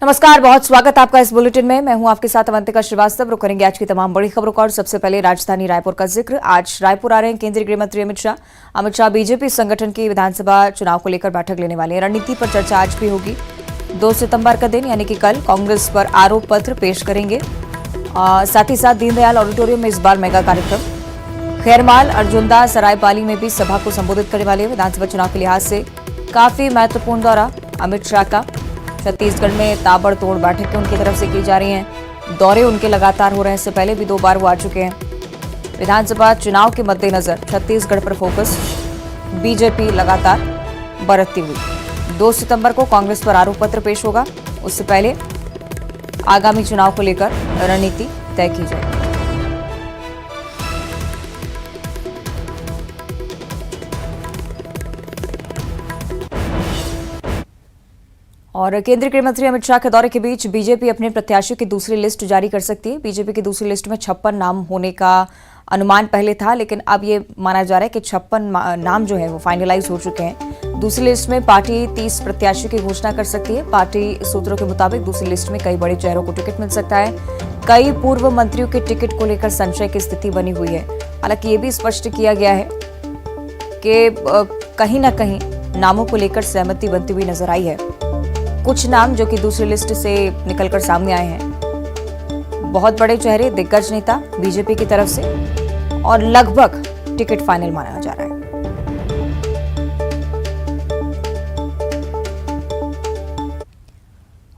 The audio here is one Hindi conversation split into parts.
नमस्कार, बहुत स्वागत आपका इस बुलेटिन में। मैं हूं आपके साथ अवंतिका श्रीवास्तव। रुक करेंगे आज की तमाम बड़ी खबरों का और सबसे पहले राजधानी रायपुर का जिक्र। आज रायपुर आ रहे हैं केंद्रीय गृह मंत्री अमित शाह। अमित शाह बीजेपी संगठन की विधानसभा चुनाव को लेकर बैठक लेने वाले हैं। रणनीति पर चर्चा आज भी होगी। 2 सितंबर का दिन यानी कि कल कांग्रेस पर आरोप पत्र पेश करेंगे। साथ ही साथ दीनदयाल ऑडिटोरियम में इस बार मेगा कार्यक्रम। खैरमाल, अर्जुनदा, सरायपाली में भी सभा को संबोधित करने वाले हैं। विधानसभा चुनाव के लिहाज से काफी महत्वपूर्ण दौरा अमित शाह का। छत्तीसगढ़ में ताबड़तोड़ बैठकें उनकी तरफ से की जा रही हैं। दौरे उनके लगातार हो रहे हैं। इससे पहले भी 2 बार वो आ चुके हैं। विधानसभा चुनाव के मद्देनजर छत्तीसगढ़ पर फोकस बीजेपी लगातार बरतती हुई। 2 सितंबर को कांग्रेस पर आरोप पत्र पेश होगा। उससे पहले आगामी चुनाव को लेकर रणनीति तय की जाएगी। और केंद्रीय गृह मंत्री अमित शाह के दौरे के बीच बीजेपी अपने प्रत्याशियों की दूसरी लिस्ट जारी कर सकती है। बीजेपी की दूसरी लिस्ट में 56 नाम होने का अनुमान पहले था, लेकिन अब ये माना जा रहा है कि 56 नाम जो है वो फाइनलाइज हो चुके हैं। दूसरी लिस्ट में पार्टी 30 प्रत्याशियों की घोषणा कर सकती है। पार्टी सूत्रों के मुताबिक दूसरी लिस्ट में कई बड़े चेहरों को टिकट मिल सकता है। कई पूर्व मंत्रियों के टिकट को लेकर संशय की स्थिति बनी हुई है। हालांकि ये भी स्पष्ट किया गया है कि कहीं न कहीं नामों को लेकर सहमति बनती हुई नजर आई है। कुछ नाम जो कि दूसरी लिस्ट से निकलकर सामने आए हैं, बहुत बड़े चेहरे, दिग्गज नेता बीजेपी की तरफ से, और लगभग टिकट फाइनल माना जा रहा है।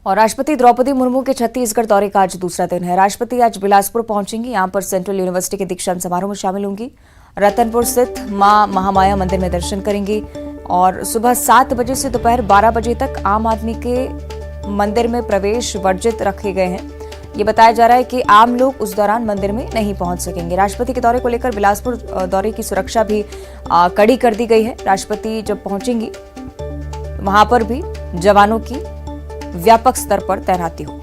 और राष्ट्रपति द्रौपदी मुर्मू के छत्तीसगढ़ दौरे का आज दूसरा दिन है। राष्ट्रपति आज बिलासपुर पहुंचेंगी। यहां पर सेंट्रल यूनिवर्सिटी के दीक्षांत समारोह में शामिल होंगी। रतनपुर स्थित मां महामाया मंदिर में दर्शन करेंगी और सुबह 7 बजे से दोपहर 12 बजे तक आम आदमी के मंदिर में प्रवेश वर्जित रखे गए हैं। ये बताया जा रहा है कि आम लोग उस दौरान मंदिर में नहीं पहुंच सकेंगे। राष्ट्रपति के दौरे को लेकर बिलासपुर दौरे की सुरक्षा भी कड़ी कर दी गई है। राष्ट्रपति जब पहुंचेंगी वहां पर भी जवानों की व्यापक स्तर पर तैनाती होगी।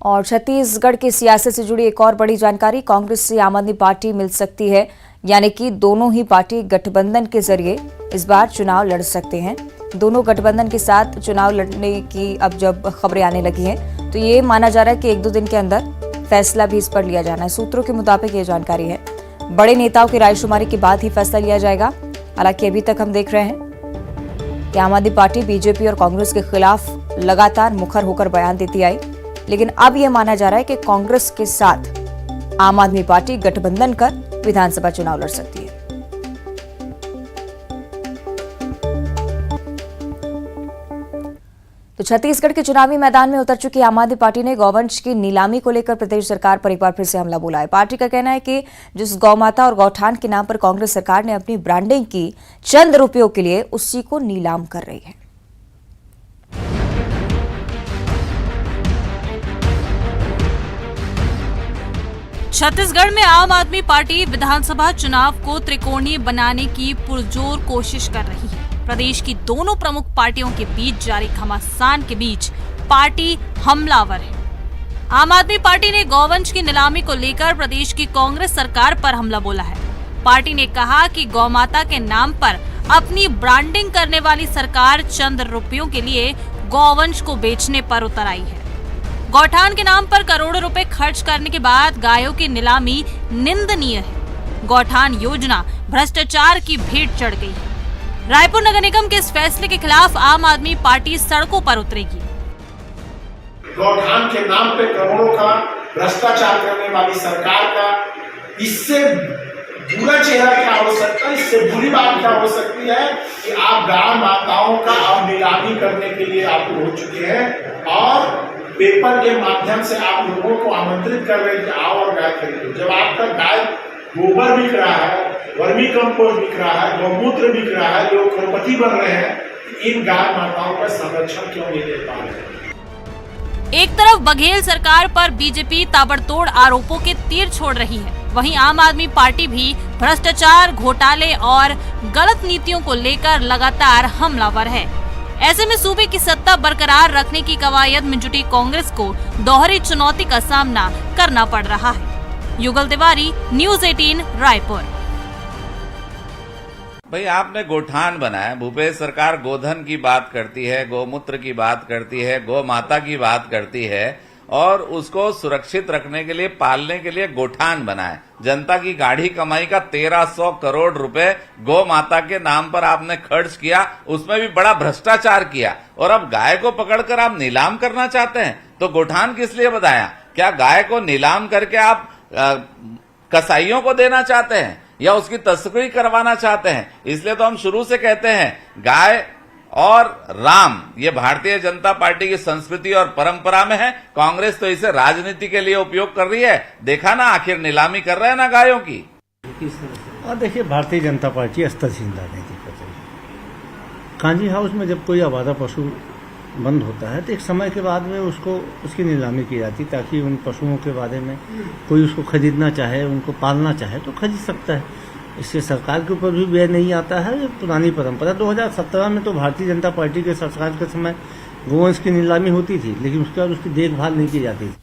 और छत्तीसगढ़ की सियासत से जुड़ी एक और बड़ी जानकारी। कांग्रेस से आम आदमी पार्टी मिल सकती है, यानी कि दोनों ही पार्टी गठबंधन के जरिए इस बार चुनाव लड़ सकते हैं। दोनों गठबंधन के साथ चुनाव लड़ने की अब जब खबरें आने लगी हैं, तो ये माना जा रहा है कि 1-2 दिन के अंदर फैसला भी इस पर लिया जाना है। सूत्रों के मुताबिक ये जानकारी है। बड़े नेताओं की रायशुमारी के बाद ही फैसला लिया जाएगा। हालांकि अभी तक हम देख रहे हैं कि आम आदमी पार्टी बीजेपी और कांग्रेस के खिलाफ लगातार मुखर होकर बयान देती आई, लेकिन अब यह माना जा रहा है कि कांग्रेस के साथ आम आदमी पार्टी गठबंधन कर विधानसभा चुनाव लड़ सकती है। तो छत्तीसगढ़ के चुनावी मैदान में उतर चुकी आम आदमी पार्टी ने गौवंश की नीलामी को लेकर प्रदेश सरकार पर एक बार फिर से हमला बोला है। पार्टी का कहना है कि जिस गौमाता और गौठान के नाम पर कांग्रेस सरकार ने अपनी ब्रांडिंग की चंद रुपयों के लिए उसी को नीलाम कर रही है। छत्तीसगढ़ में आम आदमी पार्टी विधानसभा चुनाव को त्रिकोणीय बनाने की पुरजोर कोशिश कर रही है। प्रदेश की दोनों प्रमुख पार्टियों के बीच जारी घमासान के बीच पार्टी हमलावर है। आम आदमी पार्टी ने गौवंश की नीलामी को लेकर प्रदेश की कांग्रेस सरकार पर हमला बोला है। पार्टी ने कहा कि गौमाता के नाम पर अपनी ब्रांडिंग करने वाली सरकार चंद रुपयों के लिए गौवंश को बेचने पर उतर आई है। गौठान के नाम पर करोड़ों रुपए खर्च करने के बाद गायों की नीलामी निंदनीय है। गौठान योजना भ्रष्टाचार की भेंट चढ़ गई है। रायपुर नगर निगम के इस फैसले के खिलाफ आम आदमी पार्टी सड़कों पर उतरेगी। गौठान के नाम पे करोड़ों का भ्रष्टाचार करने वाली सरकार का इससे बुरा चेहरा क्या हो सकता है, इससे बुरी बात क्या हो सकती है कि आप गाय माताओं का अब नीलामी करने के लिए आप हो चुके हैं और पेपर के माध्यम से आप लोगों को आमंत्रित कर रहे हैं कि आओ और गाय खरीदो। जब आपका गाय गोबर बिक रहा है, वर्मी कंपोस्ट बिक रहा है, गौमूत्र बिक रहा है, लोग करोड़पति बन रहे हैं, इन गाय माताओं का संरक्षण क्यों नहीं दे पा रहे? एक तरफ बघेल सरकार पर बीजेपी ताबड़तोड़ आरोपों के तीर छोड़ रही है, वहीं आम आदमी पार्टी भी भ्रष्टाचार, घोटाले और गलत नीतियों को लेकर लगातार हमलावर है। ऐसे में सूबे की सत्ता बरकरार रखने की कवायद में जुटी कांग्रेस को दोहरी चुनौती का सामना करना पड़ रहा है। युगल तिवारी, न्यूज़ 18 रायपुर। भाई आपने गोठान बनाया, भूपेश सरकार गोधन की बात करती है, गौमूत्र की बात करती है, गौ माता की बात करती है और उसको सुरक्षित रखने के लिए, पालने के लिए गोठान बनाए। जनता की गाढ़ी कमाई का 1300 करोड़ रुपए गौ माता के नाम पर आपने खर्च किया, उसमें भी बड़ा भ्रष्टाचार किया और अब गाय को पकड़कर आप नीलाम करना चाहते हैं। तो गोठान किस लिए बताया? क्या गाय को नीलाम करके आप कसाईयों को देना चाहते हैं या उसकी तस्करी करवाना चाहते हैं? इसलिए तो हम शुरू से कहते हैं गाय और राम ये भारतीय जनता पार्टी की संस्कृति और परंपरा में है। कांग्रेस तो इसे राजनीति के लिए उपयोग कर रही है। देखा ना, आखिर नीलामी कर रहे हैं ना गायों की। और देखिए, भारतीय जनता पार्टी अस्त्रहीन राजनीति कर रही है। कांजी हाउस में जब कोई आवारा पशु बंद होता है तो एक समय के बाद में उसकी नीलामी की जाती ताकि उन पशुओं के बारे में कोई उसको खरीदना चाहे, उनको पालना चाहे तो खरीद सकता है। इससे सरकार के ऊपर भी व्यय नहीं आता है। ये पुरानी परंपरा 2017 में तो भारतीय जनता पार्टी के सरकार के समय गोवंश की नीलामी होती थी, लेकिन उसके बाद उसकी देखभाल नहीं की जाती थी।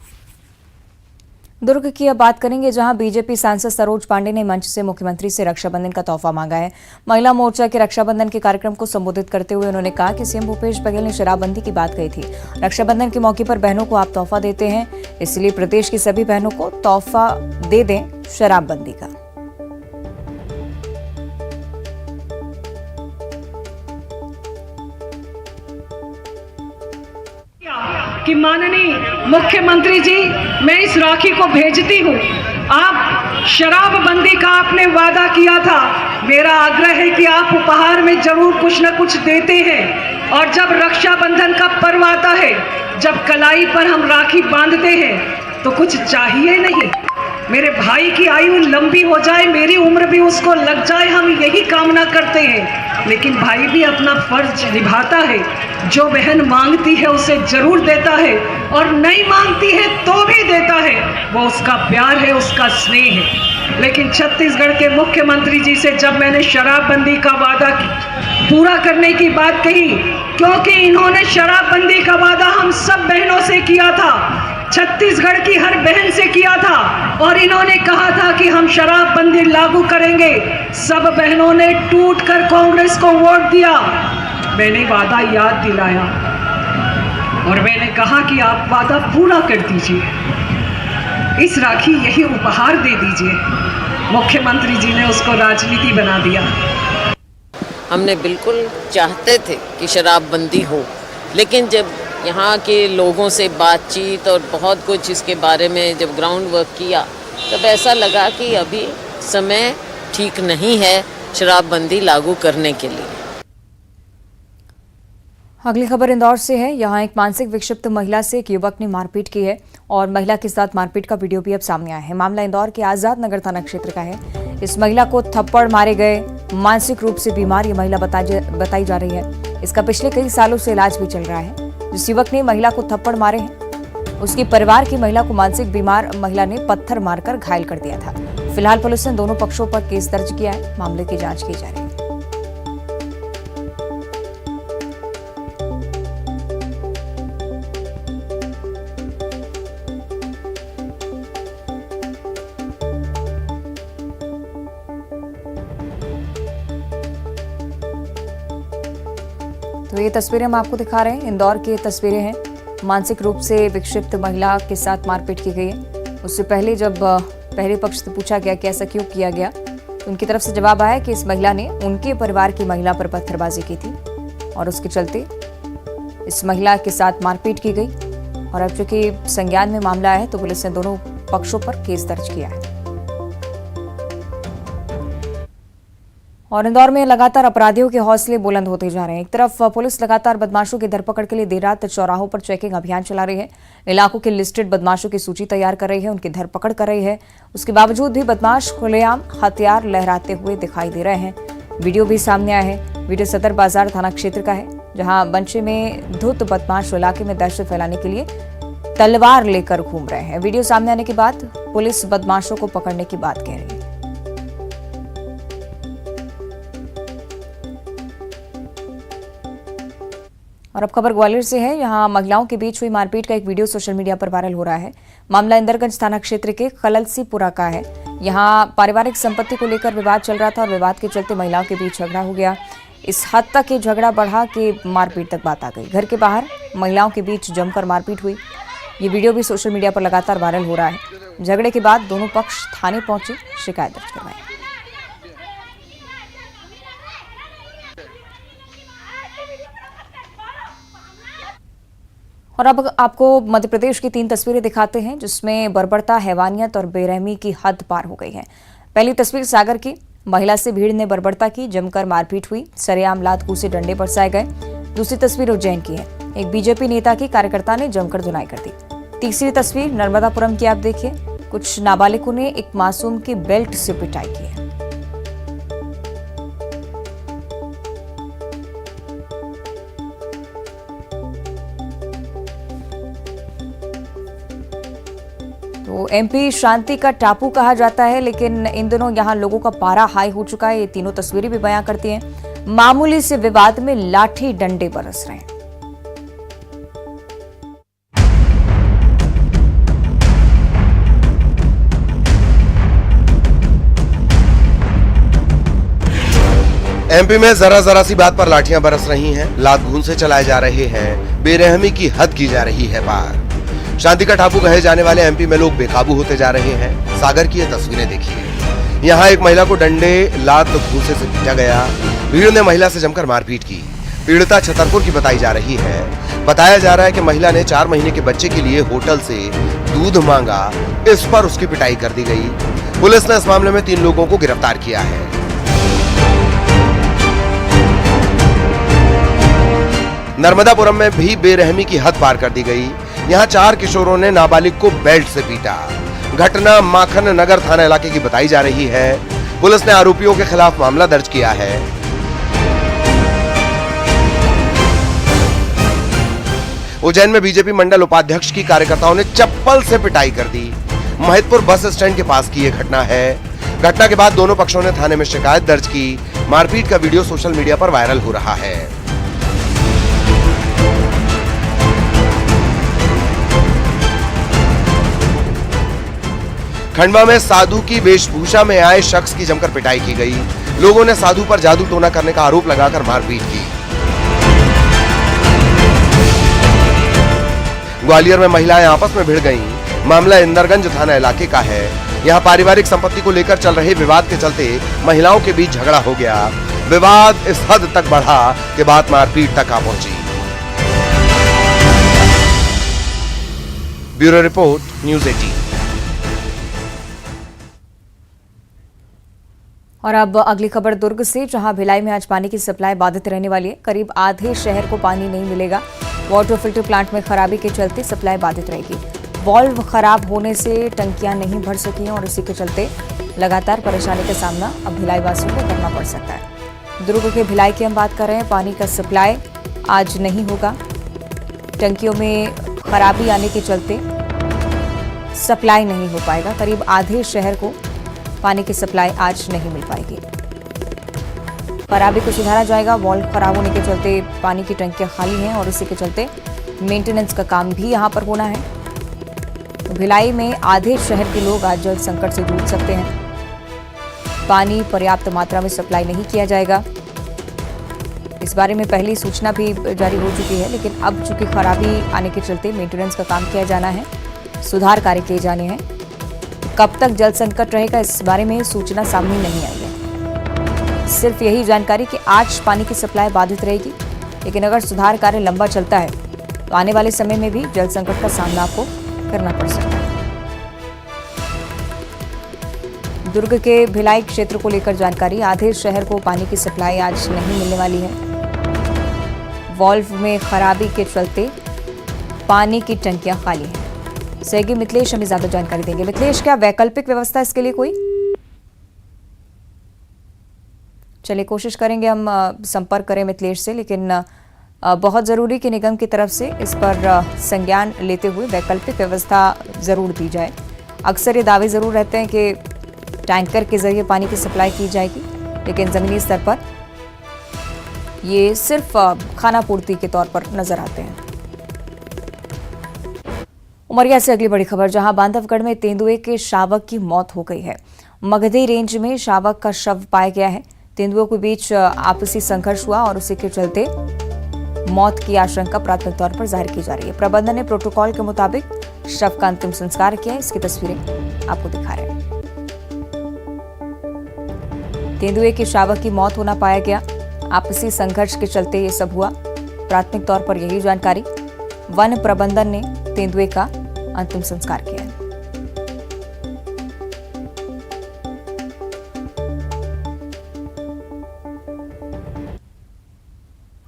दुर्ग की अब बात करेंगे, जहां बीजेपी सांसद सरोज पांडे ने मंच से मुख्यमंत्री से रक्षाबंधन का तोहफा मांगा है। महिला मोर्चा के रक्षाबंधन के कार्यक्रम को संबोधित करते हुए उन्होंने कहा कि सीएम भूपेश बघेल ने शराबबंदी की बात कही थी। रक्षाबंधन के मौके पर बहनों को आप तोहफा देते हैं, इसलिए प्रदेश की सभी बहनों को तोहफा दे दें शराबबंदी का। कि माननीय मुख्यमंत्री जी, मैं इस राखी को भेजती हूँ। आप शराबबंदी का आपने वादा किया था, मेरा आग्रह है कि आप उपहार में जरूर कुछ न कुछ देते हैं। और जब रक्षाबंधन का पर्व आता है, जब कलाई पर हम राखी बांधते हैं तो कुछ चाहिए नहीं, मेरे भाई की आयु लंबी हो जाए, मेरी उम्र भी उसको लग जाए, हम यही कामना करते हैं। लेकिन भाई भी अपना फर्ज निभाता है, जो बहन मांगती है उसे जरूर देता है और नहीं मांगती है तो भी देता है। वो उसका प्यार है, उसका स्नेह है। लेकिन छत्तीसगढ़ के मुख्यमंत्री जी से जब मैंने शराबबंदी का वादा पूरा करने की बात कही, क्योंकि इन्होंने शराबबंदी का वादा हम सब बहनों से किया था, छत्तीसगढ़ की हर बहन से किया था, और इन्होंने कहा था कि हम शराबबंदी लागू करेंगे। सब बहनों ने टूटकर कांग्रेस को वोट दिया। मैंने वादा याद दिलाया और मैंने कहा कि आप वादा पूरा कर दीजिए, इस राखी यही उपहार दे दीजिए। मुख्यमंत्री जी ने उसको राजनीति बना दिया। हमने बिल्कुल चाहते थे कि शराबबंदी हो, लेकिन जब यहाँ के लोगों से बातचीत और बहुत कुछ इसके बारे में जब ग्राउंड वर्क किया, तब ऐसा लगा कि अभी समय ठीक नहीं है शराबबंदी लागू करने के लिए। अगली खबर इंदौर से है। यहाँ एक मानसिक विक्षिप्त महिला से एक युवक ने मारपीट की है और महिला के साथ मारपीट का वीडियो भी अब सामने आया है। मामला इंदौर के आजाद नगर थाना क्षेत्र का है। इस महिला को थप्पड़ मारे गए। मानसिक रूप से बीमार ये महिला बताई जा रही है। इसका पिछले कई सालों से इलाज भी चल रहा है। जिस युवक ने महिला को थप्पड़ मारे हैं, उसके परिवार की महिला को मानसिक बीमार महिला ने पत्थर मारकर घायल कर दिया था। फिलहाल पुलिस ने दोनों पक्षों पर केस दर्ज किया है। मामले की जांच की जा रही है। तो ये तस्वीरें हम आपको दिखा रहे हैं। इंदौर की तस्वीरें हैं। मानसिक रूप से विक्षिप्त महिला के साथ मारपीट की गई है। उससे पहले जब पहले पक्ष से पूछा गया कि ऐसा क्यों किया गया, तो उनकी तरफ से जवाब आया कि इस महिला ने उनके परिवार की महिला पर पत्थरबाजी की थी और उसके चलते इस महिला के साथ मारपीट की गई। और अब चूंकि संज्ञान में मामला है तो पुलिस ने दोनों पक्षों पर केस दर्ज किया है। और इंदौर में लगातार अपराधियों के हौसले बुलंद होते जा रहे हैं। एक तरफ पुलिस लगातार बदमाशों की धरपकड़ के लिए देर रात चौराहों पर चेकिंग अभियान चला रही है। इलाकों के लिस्टेड बदमाशों की सूची तैयार कर रही है, उनकी धरपकड़ कर रही है। उसके बावजूद भी बदमाश खुलेआम हथियार लहराते हुए दिखाई दे रहे हैं। वीडियो भी सामने आया है। वीडियो सदर बाजार थाना क्षेत्र का है, जहां बंचे में धुत बदमाश इलाके में दहशत फैलाने के लिए तलवार लेकर घूम रहे हैं। वीडियो सामने आने के बाद पुलिस बदमाशों को पकड़ने की बात कह रही है। और अब खबर ग्वालियर से है। यहाँ महिलाओं के बीच हुई मारपीट का एक वीडियो सोशल मीडिया पर वायरल हो रहा है। मामला इंदरगंज थाना क्षेत्र के खललसीपुरा का है। यहाँ पारिवारिक संपत्ति को लेकर विवाद चल रहा था और विवाद के चलते महिलाओं के बीच झगड़ा हो गया। इस हद तक ये झगड़ा बढ़ा कि मारपीट तक बात आ गई। घर के बाहर महिलाओं के बीच जमकर मारपीट हुई। ये वीडियो भी सोशल मीडिया पर लगातार वायरल हो रहा है। झगड़े के बाद दोनों पक्ष थाने पहुंचे, शिकायत दर्ज करवाई। और अब आपको मध्य प्रदेश की 3 तस्वीरें दिखाते हैं जिसमें बर्बरता, हैवानियत और बेरहमी की हद पार हो गई है। पहली तस्वीर सागर की। महिला से भीड़ ने बर्बरता की, जमकर मारपीट हुई, सरेआम लात घूंसे डंडे बरसाए गए। दूसरी तस्वीर उज्जैन की है। एक बीजेपी नेता की कार्यकर्ता ने जमकर धुनाई कर दी। तीसरी तस्वीर नर्मदापुरम की आप देखिए। कुछ नाबालिगों ने एक मासूम की बेल्ट से पिटाई की है। तो एमपी शांति का टापू कहा जाता है, लेकिन इन दिनों यहां लोगों का पारा हाई हो चुका है। ये तीनों तस्वीरें भी बयां करती हैं। मामूली से विवाद में लाठी डंडे बरस रहे हैं। एमपी में जरा जरा सी बात पर लाठियां बरस रही हैं, लात घून से चलाए जा रहे हैं, बेरहमी की हद की जा रही है पार। शांति का टापू कहे जाने वाले एमपी में लोग बेकाबू होते जा रहे हैं। सागर की ये तस्वीरें देखिए। यहाँ एक महिला को डंडे, लात घूंसे से पीटा गया। भीड़ ने महिला से जमकर मारपीट की। पीड़िता छतरपुर की बताई जा रही है। बताया जा रहा है कि महिला ने 4 महीने के बच्चे के लिए होटल से दूध मांगा, इस पर उसकी पिटाई कर दी गई। पुलिस ने इस मामले में 3 लोगों को गिरफ्तार किया है। नर्मदापुरम में भी बेरहमी की हद पार कर दी गई। यहाँ 4 किशोरों ने नाबालिग को बेल्ट से पीटा। घटना माखन नगर थाना इलाके की बताई जा रही है। पुलिस ने आरोपियों के खिलाफ मामला दर्ज किया है। उज्जैन में बीजेपी मंडल उपाध्यक्ष की कार्यकर्ताओं ने चप्पल से पिटाई कर दी। महिदपुर बस स्टैंड के पास की यह घटना है। घटना के बाद दोनों पक्षों ने थाने में शिकायत दर्ज की। मारपीट का वीडियो सोशल मीडिया पर वायरल हो रहा है। खंडवा में साधु की वेशभूषा में आए शख्स की जमकर पिटाई की गई। लोगों ने साधु पर जादू टोना करने का आरोप लगाकर मारपीट की। ग्वालियर में महिलाएं आपस में भिड़ गईं। मामला इंदरगंज थाना इलाके का है। यहां पारिवारिक संपत्ति को लेकर चल रहे विवाद के चलते महिलाओं के बीच झगड़ा हो गया। विवाद इस हद तक बढ़ा कि बात मारपीट तक आ पहुंची। Bureau report, news 18। और अब अगली खबर दुर्ग से, जहां भिलाई में आज पानी की सप्लाई बाधित रहने वाली है। करीब आधे शहर को पानी नहीं मिलेगा। वाटर फिल्टर प्लांट में खराबी के चलते सप्लाई बाधित रहेगी। वॉल्व खराब होने से टंकियां नहीं भर सकी हैं और इसी के चलते लगातार परेशानी का सामना अब भिलाई वासियों को करना पड़ सकता है। दुर्ग के भिलाई की हम बात कर रहे हैं। पानी का सप्लाई आज नहीं होगा। टंकियों में खराबी आने के चलते सप्लाई नहीं हो पाएगा। करीब आधे शहर को पानी की सप्लाई आज नहीं मिल पाएगी। खराबी को सुधारा जाएगा। वॉल्व खराब होने के चलते पानी की टंकियां खाली हैं और इसी के चलते मेंटेनेंस का काम भी यहां पर होना है। तो भिलाई में आधे शहर के लोग आज जल संकट से जूझ सकते हैं। पानी पर्याप्त मात्रा में सप्लाई नहीं किया जाएगा। इस बारे में पहली सूचना भी जारी हो चुकी है, लेकिन अब चूंकि खराबी आने के चलते मेंटेनेंस का काम किया जाना है, सुधार कार्य किए जाने हैं। कब तक जल संकट रहेगा इस बारे में सूचना सामने नहीं आई है। सिर्फ यही जानकारी कि आज पानी की सप्लाई बाधित रहेगी, लेकिन अगर सुधार कार्य लंबा चलता है तो आने वाले समय में भी जल संकट का सामना आपको करना पड़ सकता है। दुर्ग के भिलाई क्षेत्र को लेकर जानकारी। आधे शहर को पानी की सप्लाई आज नहीं मिलने वाली है। वॉल्व में खराबी के चलते पानी की टंकियां खाली हैं। सहयोगी मिथिलेश हमें ज्यादा जानकारी देंगे। मिथिलेश, क्या वैकल्पिक व्यवस्था इसके लिए कोई? चलिए कोशिश करेंगे हम संपर्क करें मिथिलेश से, लेकिन बहुत जरूरी कि निगम की तरफ से इस पर संज्ञान लेते हुए वैकल्पिक व्यवस्था जरूर दी जाए। अक्सर ये दावे जरूर रहते हैं कि टैंकर के जरिए पानी की सप्लाई की जाएगी, लेकिन जमीनी स्तर पर ये सिर्फ खाना पूर्ति के तौर पर नजर आते हैं। उमरिया से अगली बड़ी खबर, जहां बांधवगढ़ में तेंदुए के शावक की मौत हो गई है। मगधी रेंज में शावक का शव पाया गया है। तेंदुओं के बीच आपसी संघर्ष हुआ और उसी के चलते मौत की आशंका प्राथमिक तौर पर जाहिर की जा रही है। प्रबंधन ने प्रोटोकॉल के मुताबिक शव का अंतिम संस्कार किया है। इसकी तस्वीरें आपको दिखा रहे हैं। तेंदुए के शावक की मौत होना पाया गया। आपसी संघर्ष के चलते ये सब हुआ। प्राथमिक तौर पर यही जानकारी। वन प्रबंधन ने तेंदुए का अंतिम संस्कार किया है।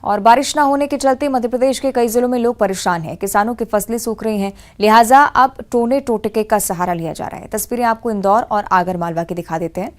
और बारिश न होने के चलते मध्य प्रदेश के कई जिलों में लोग परेशान हैं। किसानों की फसलें सूख रही हैं, लिहाजा अब टोने टोटके का सहारा लिया जा रहा है। तस्वीरें आपको इंदौर और आगरमालवा की दिखा देते हैं।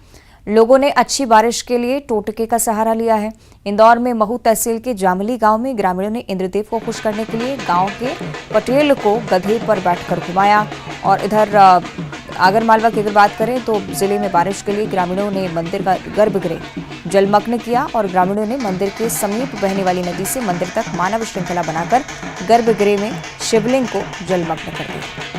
लोगों ने अच्छी बारिश के लिए टोटके का सहारा लिया है। इंदौर में महू तहसील के जामली गांव में ग्रामीणों ने इंद्रदेव को खुश करने के लिए गांव के पटेल को गधे पर बैठकर घुमाया। और इधर आगरमालवा की अगर बात करें तो जिले में बारिश के लिए ग्रामीणों ने मंदिर का गर्भगृह जलमग्न किया और ग्रामीणों ने मंदिर के समीप बहने वाली नदी से मंदिर तक मानव श्रृंखला बनाकर गर्भगृह में शिवलिंग को जलमग्न कर दिया।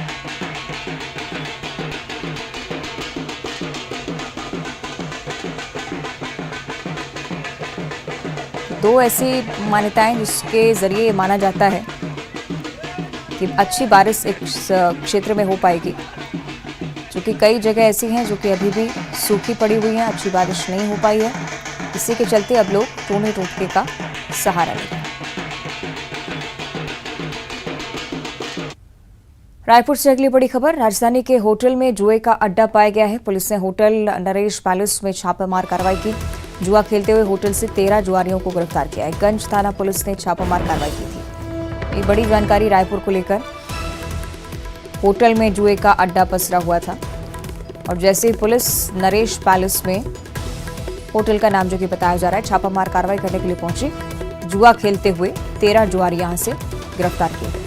दो ऐसी मान्यताएं जिसके जरिए माना जाता है कि अच्छी बारिश एक क्षेत्र में हो पाएगी, क्योंकि कई जगह ऐसी हैं जो कि अभी भी सूखी पड़ी हुई हैं, अच्छी बारिश नहीं हो पाई है। इसी के चलते अब लोग टोने टोटके का सहारा ले रहे हैं। रायपुर से अगली बड़ी खबर, राजधानी के होटल में जुए का अड्डा पाया गया है। पुलिस ने होटल नरेश पैलेस में छापेमार कार्रवाई की। जुआ खेलते हुए होटल से 13 जुआरियों को गिरफ्तार किया है। गंज थाना पुलिस ने छापामार कार्रवाई की थी। एक बड़ी जानकारी रायपुर को लेकर। होटल में जुए का अड्डा पसरा हुआ था और जैसे ही पुलिस नरेश पैलेस में, होटल का नाम जो कि बताया जा रहा है, छापामार कार्रवाई करने के लिए पहुंची, जुआ खेलते हुए 13 जुआरी यहां से गिरफ्तार किए गए।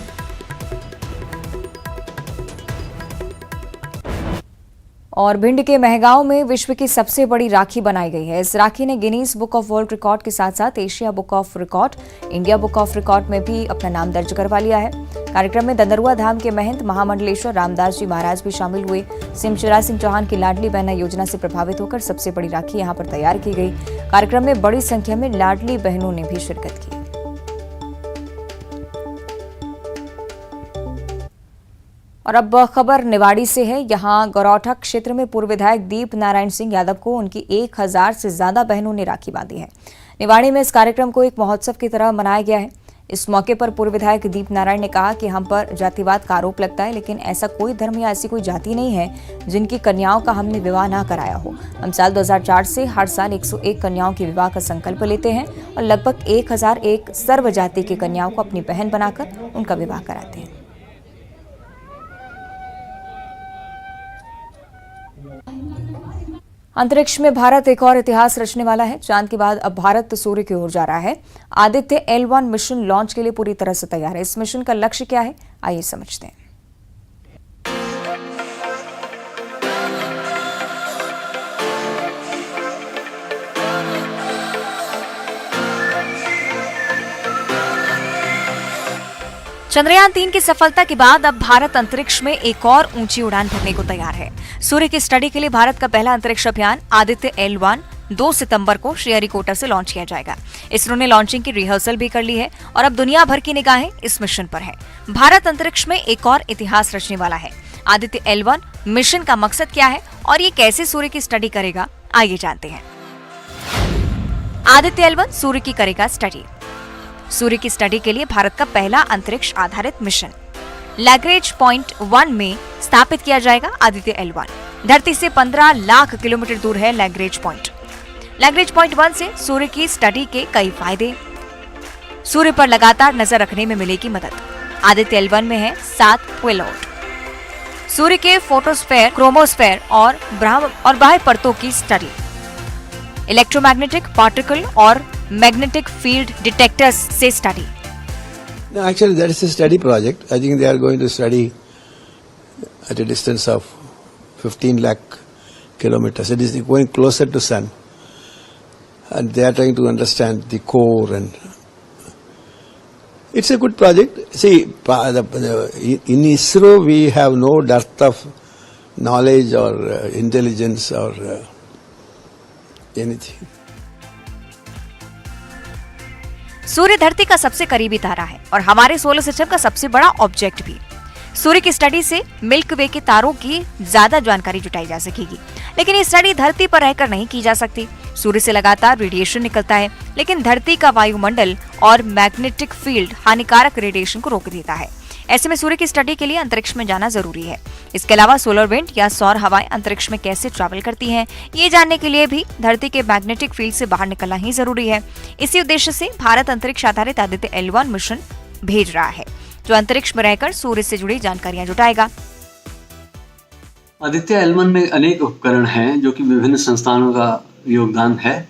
और भिंड के महगांव में विश्व की सबसे बड़ी राखी बनाई गई है। इस राखी ने Guinness book of world record के साथ साथ Asia book of record, India book of record में भी अपना नाम दर्ज करवा लिया है। कार्यक्रम में दंदरुआ धाम के महंत महामंडलेश्वर रामदास जी महाराज भी शामिल हुए। सीएम शिवराज सिंह चौहान की लाडली बहना योजना से प्रभावित होकर सबसे बड़ी राखी यहां पर तैयार की गई। कार्यक्रम में बड़ी संख्या में लाडली बहनों ने भी शिरकत की। और अब खबर निवाड़ी से है। यहां गौरौठा क्षेत्र में पूर्व विधायक दीप नारायण सिंह यादव को उनकी 1000 से ज्यादा बहनों ने राखी बांधी है। निवाड़ी में इस कार्यक्रम को एक महोत्सव की तरह मनाया गया है। इस मौके पर पूर्व विधायक दीप नारायण ने कहा कि हम पर जातिवाद का आरोप लगता है, लेकिन ऐसा कोई धर्म या ऐसी कोई जाति नहीं है जिनकी कन्याओं का हमने विवाह ना कराया हो। हम साल 2004 से हर साल 101 कन्याओं के विवाह का संकल्प लेते हैं और लगभग 1001 सर्व जाति की कन्याओं को अपनी बहन बनाकर उनका विवाह कराते हैं। अंतरिक्ष में भारत एक और इतिहास रचने वाला है। चांद के बाद अब भारत सूर्य की ओर जा रहा है। आदित्य L1 मिशन लॉन्च के लिए पूरी तरह से तैयार है। इस मिशन का लक्ष्य क्या है, आइए समझते हैं। चंद्रयान 3 की सफलता के बाद अब भारत अंतरिक्ष में एक और ऊंची उड़ान भरने को तैयार है। सूर्य की स्टडी के लिए भारत का पहला अंतरिक्ष अभियान आदित्य L1 2 सितंबर को श्रीहरिकोटा से लॉन्च किया जाएगा। इसरो ने लॉन्चिंग की रिहर्सल भी कर ली है और अब दुनिया भर की निगाहें इस मिशन पर है। भारत अंतरिक्ष में एक और इतिहास रचने वाला है। आदित्य L1 मिशन का मकसद क्या है और ये कैसे सूर्य की स्टडी करेगा, आइए जानते हैं। आदित्य L1 सूर्य की करेगा स्टडी। सूर्य की स्टडी के लिए भारत का पहला अंतरिक्ष आधारित मिशन लैग्रेंज पॉइंट 1 में स्थापित किया जाएगा। आदित्य L1 धरती से 15 लाख किलोमीटर दूर है लैग्रेंज पॉइंट। लैग्रेंज पॉइंट 1 से सूर्य की स्टडी के कई फायदे। सूर्य पर लगातार नजर रखने में मिलेगी मदद। आदित्य L1 में है 7 पेलोड। सूर्य के फोटोस्फेयर, क्रोमोस्फेयर और बाह्य परतों की स्टडी, इलेक्ट्रोमैग्नेटिक पार्टिकल और मैग्नेटिक फील्ड डिटेक्टर्स से study. No, actually that is a study project. I think they are going to study at a distance of 15 lakh kilometers. It is going closer to sun. and they are trying to understand the core, and it's a good project. See, in ISRO we have no dearth of knowledge or intelligence or anything. सूर्य धरती का सबसे करीबी तारा है और हमारे सोलर सिस्टम का सबसे बड़ा ऑब्जेक्ट भी। सूर्य की स्टडी से मिल्क वे के तारों की ज्यादा जानकारी जुटाई जा सकेगी, लेकिन ये स्टडी धरती पर रहकर नहीं की जा सकती। सूर्य से लगातार रेडिएशन निकलता है, लेकिन धरती का वायुमंडल और मैग्नेटिक फील्ड हानिकारक रेडिएशन को रोक देता है। ऐसे में सूर्य की स्टडी के लिए अंतरिक्ष में जाना जरूरी है। इसके अलावा सोलर विंड या सौर हवाएं अंतरिक्ष में कैसे ट्रैवल करती हैं, ये जानने के लिए भी धरती के मैग्नेटिक फील्ड से बाहर निकलना ही जरूरी है। इसी उद्देश्य से भारत अंतरिक्ष आधारित आदित्य L1 मिशन भेज रहा है, जो अंतरिक्ष में रहकर सूर्य से जुड़ी जानकारियां जुटाएगा। आदित्य L1 में अनेक उपकरण हैं जो कि विभिन्न संस्थानों का योगदान है।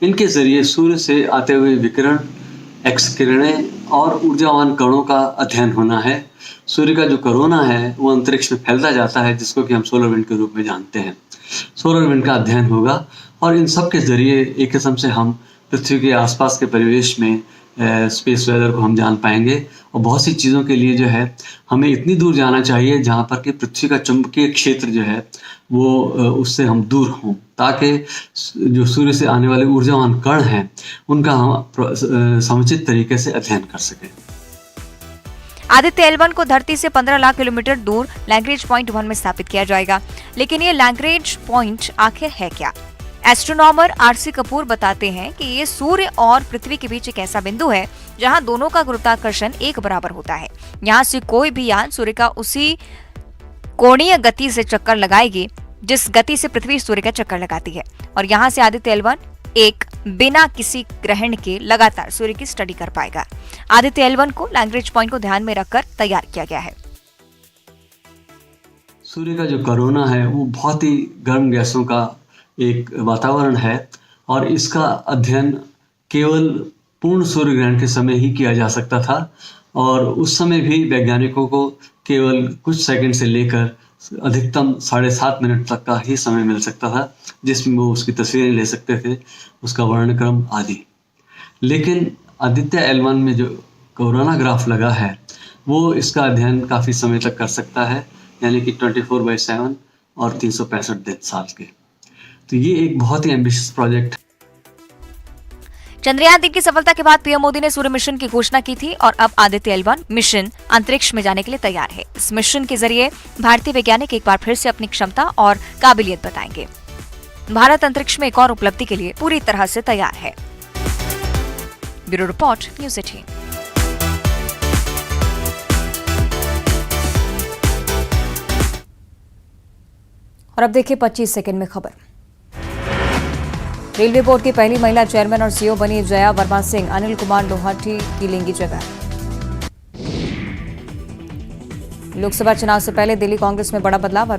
इनके जरिए सूर्य से आते हुए विकिरण, एक्स किरणें और ऊर्जावान कणों का अध्ययन होना है। सूर्य का जो कोरोना है वो अंतरिक्ष में फैलता जाता है, जिसको कि हम सोलर विंड के रूप में जानते हैं। सोलर विंड का अध्ययन होगा और इन सब के जरिए एक किस्म से हम पृथ्वी के आसपास के परिवेश में स्पेस वेदर को हम जान पाएंगे। और बहुत सी चीज़ों के लिए जो है हमें इतनी दूर जाना चाहिए जहाँ पर कि पृथ्वी का चुंबकीय क्षेत्र जो है वो उससे हम दूर हों, ताकि जो सूर्य से आने वाले ऊर्जावान कण हैं उनका हम समुचित तरीके से अध्ययन कर सकें। आदित्य L1 को धरती से 15 लाख किलोमीटर दूर लैग्रेंज पॉइंट 1 में स्थापित किया जाएगा, लेकिन ये लैग्रेंज पॉइंट आखिर है क्या? एस्ट्रोनॉमर RC कपूर बताते हैं कि ये सूर्य और पृथ्वी के बीच एक ऐसा बिंदु है जहां दोनों का गुरुत्वाकर्षण एक बराबर होता है। यहां से कोई भी यान सूर्य का उसी कोणीय गति से चक्कर लगाएगी जिस गति से पृथ्वी सूर्य का चक्कर लगाती है, और यहां से आदित्य L1 एक बिना किसी ग्रहण के लगातार सूर्य की स्टडी कर पाएगा। आदित्य L1 को लैग्रेंज पॉइंट को ध्यान में रखकर तैयार किया गया है। सूर्य का जो कोरोना है वो बहुत ही गर्म गैसों का एक वातावरण है और इसका अध्ययन केवल पूर्ण सूर्य ग्रहण के समय ही किया जा सकता था, और उस समय भी वैज्ञानिकों को केवल कुछ सेकंड से लेकर अधिकतम 7.5 मिनट तक का ही समय मिल सकता था, जिसमें वो उसकी तस्वीरें ले सकते थे, उसका वर्णक्रम आदि। लेकिन आदित्य L1 में जो कोरोना ग्राफ लगा है वो इसका अध्ययन काफ़ी समय तक कर सकता है, यानी कि 24/7 और 365 दिन साल के। तो ये एक बहुत ही एम्बिशियस प्रोजेक्ट है। चंद्रयान 3 की सफलता के बाद पीएम मोदी ने सूर्य मिशन की घोषणा की थी और अब आदित्य L1 मिशन अंतरिक्ष में जाने के लिए तैयार है। इस मिशन के जरिए भारतीय वैज्ञानिक एक बार फिर से अपनी क्षमता और काबिलियत बताएंगे। भारत अंतरिक्ष में एक और उपलब्धि के लिए पूरी तरह से तैयार है। Bureau report, news 18। और अब देखिए 25 सेकंड में खबर। रेलवे बोर्ड की पहली महिला चेयरमैन और सीईओ बनी जया वर्मा सिंह अनिल कुमार लोहाटी की लेंगी जगह। लोकसभा चुनाव से पहले दिल्ली कांग्रेस में बड़ा बदलाव।